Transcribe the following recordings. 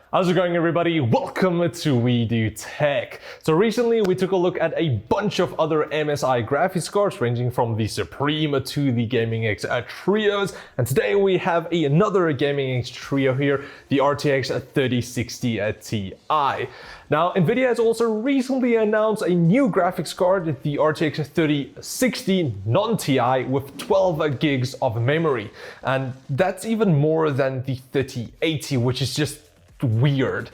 How's it going, everybody? Welcome to We Do Tech. So recently we took a look at a bunch of other MSI graphics cards ranging from the Supreme to the Gaming X Trios, and today we have another Gaming X Trio here, the RTX 3060 Ti. Now, Nvidia has also recently announced a new graphics card, the RTX 3060 non-Ti with 12 gigs of memory, and that's even more than the 3080, which is just weird.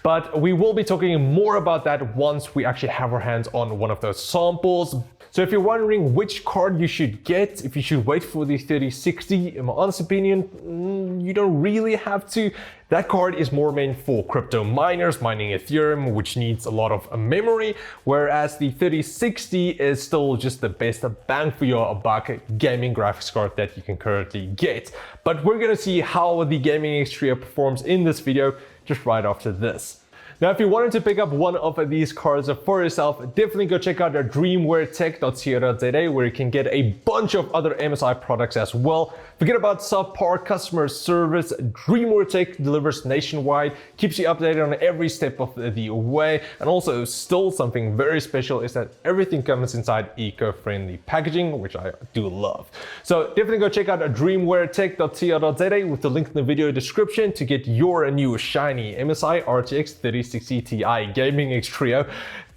But we will be talking more about that once we actually have our hands on one of those samples. So if you're wondering which card you should get, if you should wait for the 3060, in my honest opinion, you don't really have to. That card is more meant for crypto miners mining Ethereum, which needs a lot of memory, whereas the 3060 is still just the best bang for your buck gaming graphics card that you can currently get. But we're gonna see how the Gaming X Trio performs in this video just right after this. Now, if you wanted to pick up one of these cards for yourself, definitely go check out DreamwareTech.co.za, where you can get a bunch of other MSI products as well. Forget about subpar customer service. DreamwareTech delivers nationwide, keeps you updated on every step of the way, and also still something very special is that everything comes inside eco-friendly packaging, which I do love. So definitely go check out DreamwareTech.co.za with the link in the video description to get your new shiny MSI RTX 3060 Ti Gaming X Trio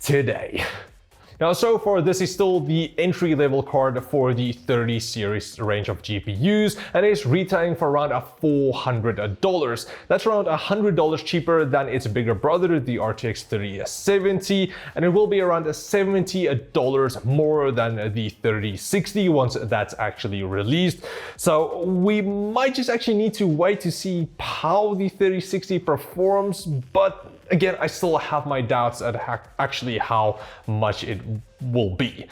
today. Now, so far, this is still the entry-level card for the 30 series range of GPUs, and it's retailing for around $400. That's around $100 cheaper than its bigger brother, the RTX 3070, and it will be around $70 more than the 3060 once that's actually released. So we might just actually need to wait to see how the 3060 performs, but again, I still have my doubts at actually how much it will be.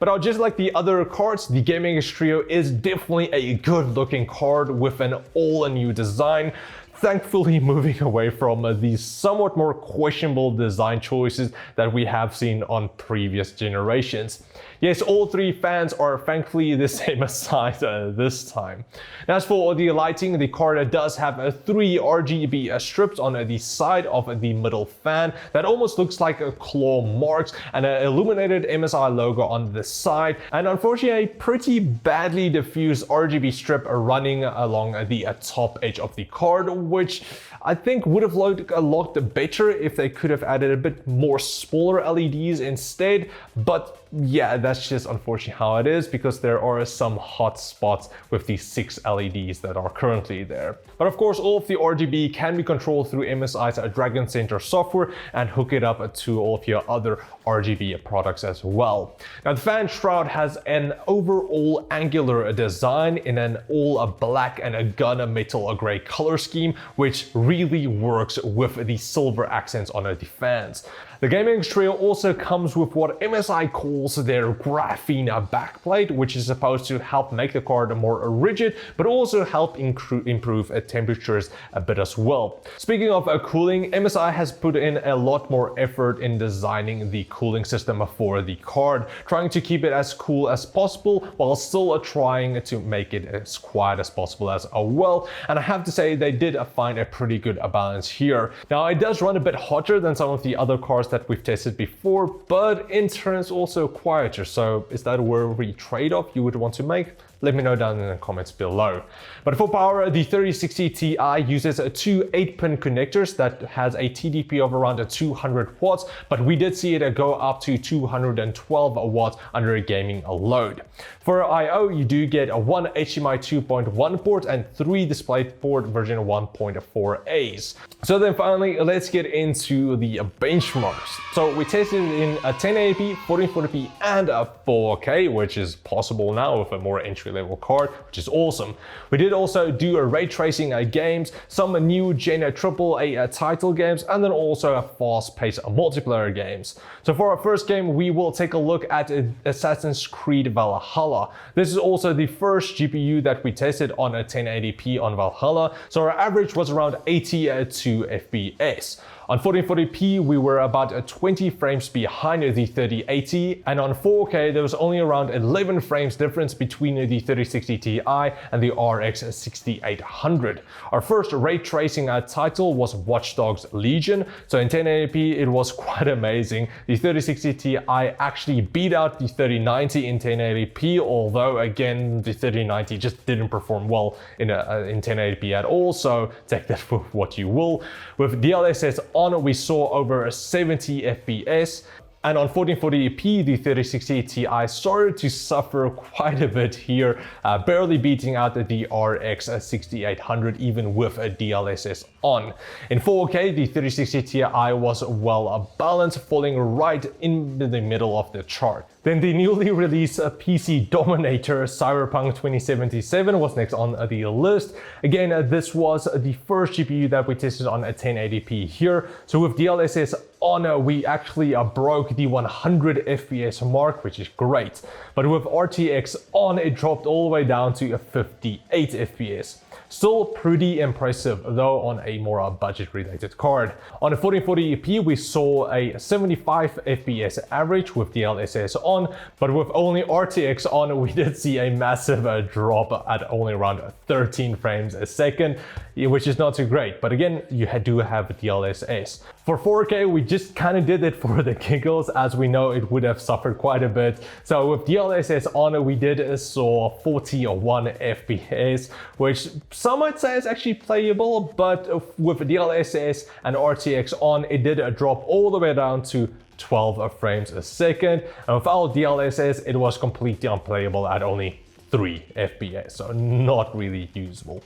But just like the other cards, the Gaming X Trio is definitely a good looking card with an all new design. Thankfully moving away from these somewhat more questionable design choices that we have seen on previous generations. Yes, all three fans are thankfully the same size this time. Now, as for the lighting, the card does have three RGB strips on the side of the middle fan that almost looks like claw marks, and an illuminated MSI logo on the side, and unfortunately a pretty badly diffused RGB strip running along the top edge of the card, which I think would have looked a lot better if they could have added a bit more smaller LEDs instead. But yeah, that's just unfortunately how it is, because there are some hot spots with these 6 LEDs that are currently there. But of course, all of the RGB can be controlled through MSI's Dragon Center software and hook it up to all of your other RGB products as well. Now, the fan shroud has an overall angular design in an all black and a gunmetal gray color scheme, which really works with the silver accents on the fans. The Gaming X Trio also comes with what MSI calls their graphene backplate, which is supposed to help make the card more rigid, but also help improve temperatures a bit as well. Speaking of cooling, MSI has put in a lot more effort in designing the cooling system for the card, trying to keep it as cool as possible while still trying to make it as quiet as possible as well. And I have to say they did find a pretty good balance here. Now, it does run a bit hotter than some of the other cards that we've tested before, but in turns also quieter. So is that a worthy trade-off you would want to make? Let me know down in the comments below. But for power, the 3060 Ti uses two 8-pin connectors that has a TDP of around 200 watts, but we did see it go up to 212 watts under a gaming load. For I/O, you do get a 1 HDMI 2.1 port and 3 DisplayPort version 1.4As. So then finally, let's get into the benchmarks. So we tested it in a 1080p, 1440p, and a 4K, which is possible now with a more entry-level card, which is awesome. We did also do a ray tracing games, some new Gen AAA title games, and then also a fast-paced multiplayer games. So for our first game, we will take a look at Assassin's Creed Valhalla. This is also the first GPU that we tested on a 1080p on Valhalla, so our average was around 82 FPS. On 1440p, we were about 20 frames behind the 3080, and on 4K, there was only around 11 frames difference between the 3060 Ti and the RX 6800. Our first ray tracing title was Watchdogs Legion, so in 1080p, it was quite amazing. The 3060 Ti actually beat out the 3090 in 1080p, although again, the 3090 just didn't perform well in 1080p at all, so take that for what you will. With DLSS on, we saw over 70 FPS. And on 1440p, the 3060 Ti started to suffer quite a bit here, barely beating out the RX 6800 even with a DLSS on. In 4K, the 3060 Ti was well balanced, falling right in the middle of the chart. Then the newly released PC dominator Cyberpunk 2077 was next on the list. Again, this was the first GPU that we tested on a 1080p here. So with DLSS on, we actually broke the 100 FPS mark, which is great. But with RTX on, it dropped all the way down to 58 FPS. Still pretty impressive though on a more budget-related card. On a 1440p, we saw a 75 FPS average with DLSS on, but with only RTX on, we did see a massive drop at only around 13 frames a second, which is not too great. But again, you do have DLSS. For 4K, we just kind of did it for the giggles, as we know it would have suffered quite a bit. So with DLSS on, we did saw 41 FPS, which some might say is actually playable, but with DLSS and RTX on, it did drop all the way down to 12 frames a second. And without DLSS, it was completely unplayable at only 3 FPS, so not really usable.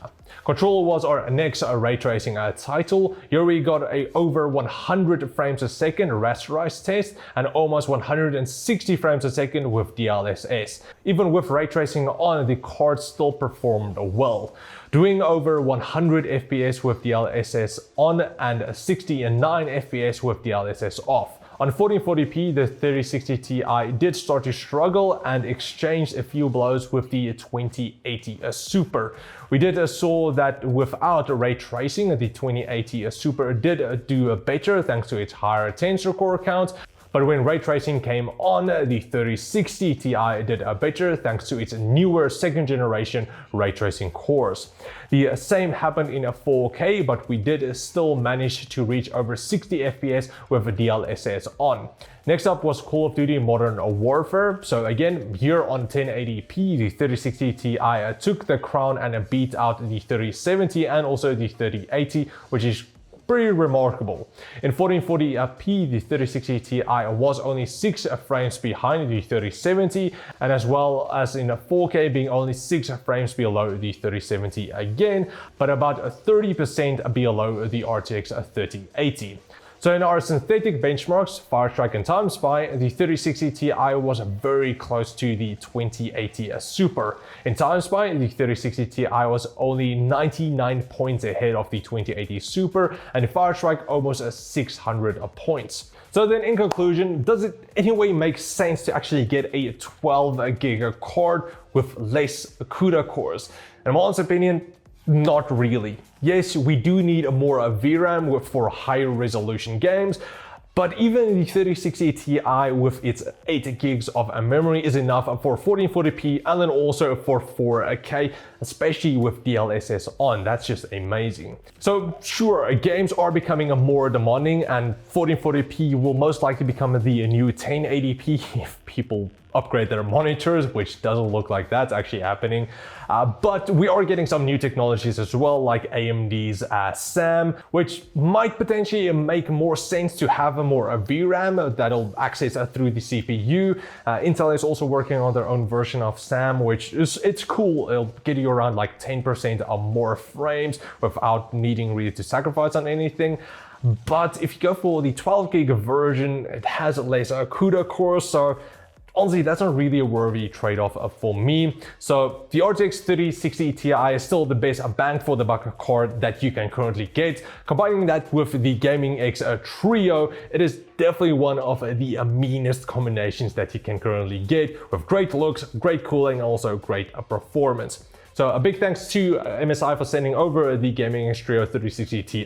Control was our next ray tracing title. Here we got a over 100 frames a second rasterized test and almost 160 frames a second with DLSS. Even with ray tracing on, the card still performed well, doing over 100 FPS with DLSS on and 69 FPS with DLSS off. On 1440p, the 3060 Ti did start to struggle and exchanged a few blows with the 2080 Super. We did saw that without ray tracing, the 2080 Super did do better thanks to its higher tensor core count. But when ray tracing came on, the 3060 Ti did better thanks to its newer second generation ray tracing cores. The same happened in a 4K, but we did still manage to reach over 60 FPS with DLSS on. Next up was Call of Duty Modern Warfare. So again, here on 1080p, the 3060 Ti took the crown and beat out the 3070 and also the 3080, which is pretty remarkable. In 1440p, the 3060 Ti was only 6 frames behind the 3070, and as well as in 4K being only 6 frames below the 3070 again, but about 30% below the RTX 3080. So in our synthetic benchmarks, Firestrike and TimeSpy, the 3060 Ti was very close to the 2080 Super. In TimeSpy, the 3060 Ti was only 99 points ahead of the 2080 Super, and in Firestrike almost 600 points. So then in conclusion, does it anyway make sense to actually get a 12 gig card with less CUDA cores? In my honest opinion, not really. Yes, we do need a more VRAM for higher resolution games, but even the 3060 Ti with its 8 gigs of memory is enough for 1440p and then also for 4K, especially with DLSS on. That's just amazing. So sure, games are becoming more demanding and 1440p will most likely become the new 1080p if people upgrade their monitors, which doesn't look like that's actually happening. But we are getting some new technologies as well, like AMD's SAM, which might potentially make more sense to have a more VRAM that'll access through the CPU. Intel is also working on their own version of SAM, which it's cool. It'll get you around like 10% more frames without needing really to sacrifice on anything. But if you go for the 12 gig version, it has less CUDA cores, so honestly, that's not really a worthy trade-off for me. So the RTX 3060 Ti is still the best bang for the buck card that you can currently get. Combining that with the Gaming X Trio, it is definitely one of the meanest combinations that you can currently get, with great looks, great cooling, and also great performance. So a big thanks to MSI for sending over the Gaming X Trio 3060 Ti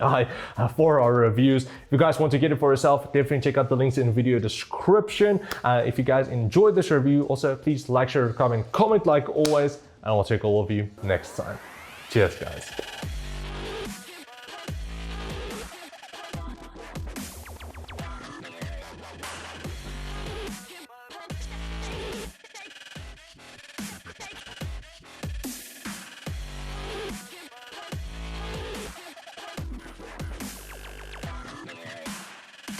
for our reviews. If you guys want to get it for yourself, definitely check out the links in the video description. If you guys enjoyed this review, also please like, share, comment like always, and I'll check all of you next time. Cheers, guys.